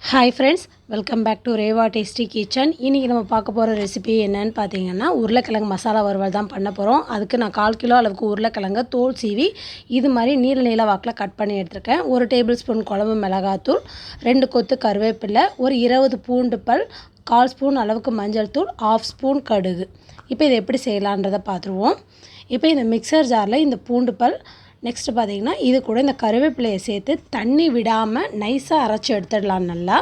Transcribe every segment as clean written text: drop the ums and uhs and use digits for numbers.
Hi friends, welcome back to Reva Tasty Kitchen. இன்னைக்கு நம்ம பார்க்க போற ரெசிபி என்னன்னு பாத்தீங்கன்னா உருளைக்கிழங்கு மசாலா வறுவல் தான் பண்ண போறோம். அதுக்கு நான் 1/4 கிலோ அளவுக்கு உருளைக்கிழங்கு தோல் சீவி இது மாதிரி நீள வாக்குல கட் பண்ணி எடுத்துர்க்கேன். 1 டேபிள்ஸ்பூன் குழம்பு மிளகாய் தூள், 2 கொத்து கறிவேப்பிலை, ஒரு 20 பூண்டு பல், 1/4 ஸ்பூன் அளவுக்கு மஞ்சள் தூள், 1/2 ஸ்பூன் கடுகு. இப்போ இதை எப்படி செய்யலாம்ன்றதை பார்த்துருவோம். இப்போ இந்த மிக்சர் ஜாரில் இந்த பூண்டு பல் நெக்ஸ்ட் பார்த்தீங்கன்னா இது கூட இந்த கறிவேப்பிலையை சேர்த்து தண்ணி விடாமல் நைஸாக அரைச்சி எடுத்துடலாம். நல்லா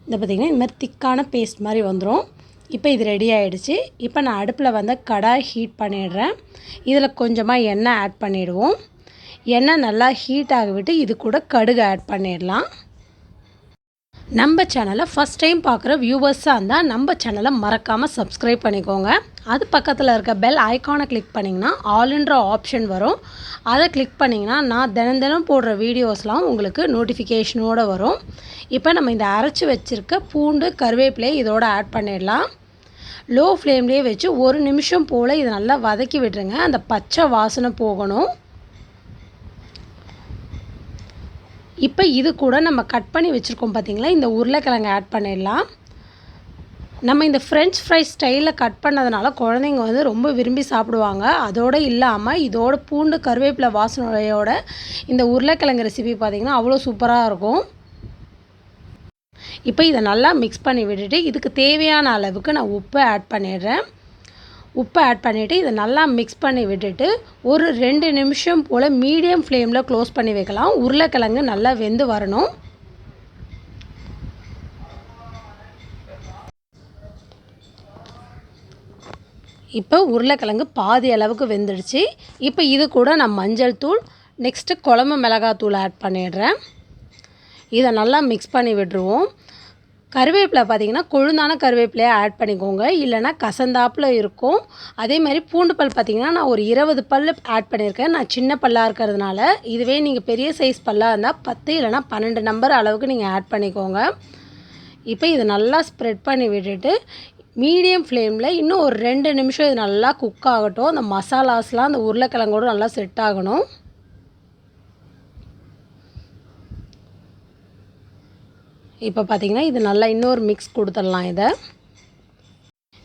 இந்த பார்த்திங்கன்னா இந்த மாதிரி திக்கான பேஸ்ட் மாதிரி வந்துடும். இப்போ இது ரெடி ஆகிடுச்சு. இப்போ நான் அடுப்பில் வந்து கடாய் ஹீட் பண்ணிடுறேன். இதில் கொஞ்சமாக எண்ணெய் ஆட் பண்ணிவிடுவோம். எண்ணெய் நல்லா ஹீட் ஆகிவிட்டு இது கூட கடுகு ஆட் பண்ணிடலாம். நம்ம சேனலை ஃபஸ்ட் டைம் பார்க்குற வியூவர்ஸாக இருந்தால் நம்ம சேனலை மறக்காமல் சப்ஸ்கிரைப் பண்ணிக்கோங்க. அது பக்கத்தில் இருக்க பெல் ஐக்கானை கிளிக் பண்ணிங்கன்னா ஆல்ன்ற ஆப்ஷன் வரும். அதை கிளிக் பண்ணிங்கன்னா நான் தினம் போடுற வீடியோஸ்லாம் உங்களுக்கு நோட்டிஃபிகேஷனோடு வரும். இப்போ நம்ம இந்த அரைச்சி வச்சுருக்க பூண்டு கருவேப்பிலையை இதோட ஆட் பண்ணிடலாம். லோ ஃப்ளேம்லேயே வச்சு 1 நிமிஷம் போல் இதை நல்லா வதக்கி விட்டுருங்க. அந்த பச்சை வாசனை போகணும். இப்போ இது கூட நம்ம கட் பண்ணி வச்சுருக்கோம் பார்த்திங்களா, இந்த உருளைக்கிழங்கு ஆட் பண்ணிடலாம். நம்ம இந்த ஃப்ரெஞ்ச் ஃப்ரைஸ் ஸ்டைலில் கட் பண்ணதுனால குழந்தைங்க வந்து ரொம்ப விரும்பி சாப்பிடுவாங்க. அதோடு இல்லாமல் இதோட பூண்டு கருவேப்பிலை வாசனையோட இந்த உருளைக்கிழங்கு ரெசிபி பார்த்திங்கன்னா அவ்வளோ சூப்பராக இருக்கும். இப்போ இதை நல்லா மிக்ஸ் பண்ணி விட்டுட்டு இதுக்கு தேவையான அளவுக்கு நான் உப்பு ஆட் பண்ணிடுறேன். உப்பு ஆட் பண்ணிவிட்டு இதை நல்லா மிக்ஸ் பண்ணி விட்டுட்டு ஒரு 2 நிமிஷம் போல் மீடியம் ஃப்ளேமில் க்ளோஸ் பண்ணி வைக்கலாம். உருளைக்கிழங்கு நல்லா வெந்து வரணும். இப்போ உருளைக்கிழங்கு பாதி அளவுக்கு வெந்துடுச்சு. இப்போ இது கூட நான் மஞ்சள் தூள் நெக்ஸ்ட்டு குழம்பு மிளகாய் தூள் ஆட் பண்ணிடுறேன். இதை நல்லா மிக்ஸ் பண்ணி விட்டுருவோம். கருவேப்பிலை பார்த்திங்கன்னா கொழுந்தான கருவேப்பிலையை ஆட் பண்ணிக்கோங்க, இல்லைனா கசந்தாப்பில் இருக்கும். அதே மாதிரி பூண்டு பல் பார்த்திங்கன்னா நான் ஒரு 20 பல் ஆட் பண்ணியிருக்கேன். நான் சின்ன பல்லாக இருக்கிறதுனால. இதுவே நீங்கள் பெரிய சைஸ் பல்லாக இருந்தால் 10 இல்லைனா 12 நம்பர் அளவுக்கு நீங்கள் ஆட் பண்ணிக்கோங்க. இப்போ இதை நல்லா ஸ்ப்ரெட் பண்ணி விட்டுட்டு மீடியம் ஃப்ளேமில் இன்னும் ஒரு 2 நிமிஷம் இது நல்லா குக் ஆகட்டும். அந்த மசாலாஸ்லாம் அந்த உருளைக்கிழங்கோடு நல்லா செட் ஆகணும். இப்போ பார்த்திங்கன்னா இது நல்லா இன்னொரு மிக்ஸ் கொடுத்துடலாம்.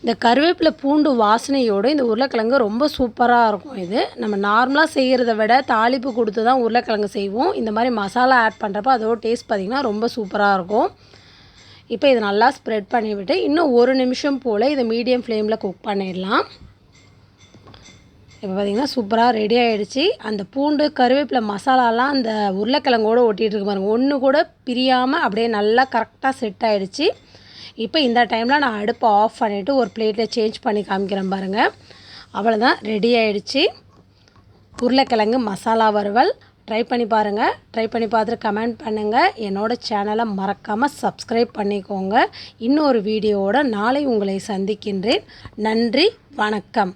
இந்த கருவேப்பிலை பூண்டு வாசனையோடு இந்த உருளைக்கிழங்கு ரொம்ப சூப்பராக இருக்கும். இது நம்ம நார்மலாக செய்கிறத விட தாளிப்பு கொடுத்து தான் உருளைக்கிழங்கு செய்வோம். இந்த மாதிரி மசாலா ஆட் பண்ணுறப்ப அதோட டேஸ்ட் பார்த்திங்கன்னா ரொம்ப சூப்பராக இருக்கும். இப்போ இதை நல்லா ஸ்ப்ரெட் பண்ணிவிட்டு இன்னும் 1 நிமிஷம் போல் இதை மீடியம் ஃப்ளேமில் குக் பண்ணிடலாம். இப்போ பார்த்திங்கன்னா சூப்பராக ரெடி ஆகிடுச்சு. அந்த பூண்டு கருவேப்பிலை மசாலாலாம் அந்த உருளைக்கிழங்கோடு ஒட்டிகிட்டு இருக்கு பாருங்கள். ஒன்று கூட பிரியாமல் அப்படியே நல்லா கரெக்டாக செட் ஆகிடுச்சு. இப்போ இந்த டைமில் நான் அடுப்பை ஆஃப் பண்ணிவிட்டு ஒரு பிளேட்டில் சேஞ்ச் பண்ணி காமிக்கிறேன் பாருங்கள். அவ்வளோதான், ரெடி ஆகிடுச்சு உருளைக்கிழங்கு மசாலா வறுவல். ட்ரை பண்ணி பாருங்கள். ட்ரை பண்ணி பார்த்துட்டு கமெண்ட் பண்ணுங்கள். என்னோடய சேனலை மறக்காமல் சப்ஸ்கிரைப் பண்ணிக்கோங்க. இன்னொரு வீடியோவோட நாளை உங்களை சந்திக்கின்றேன். நன்றி, வணக்கம்.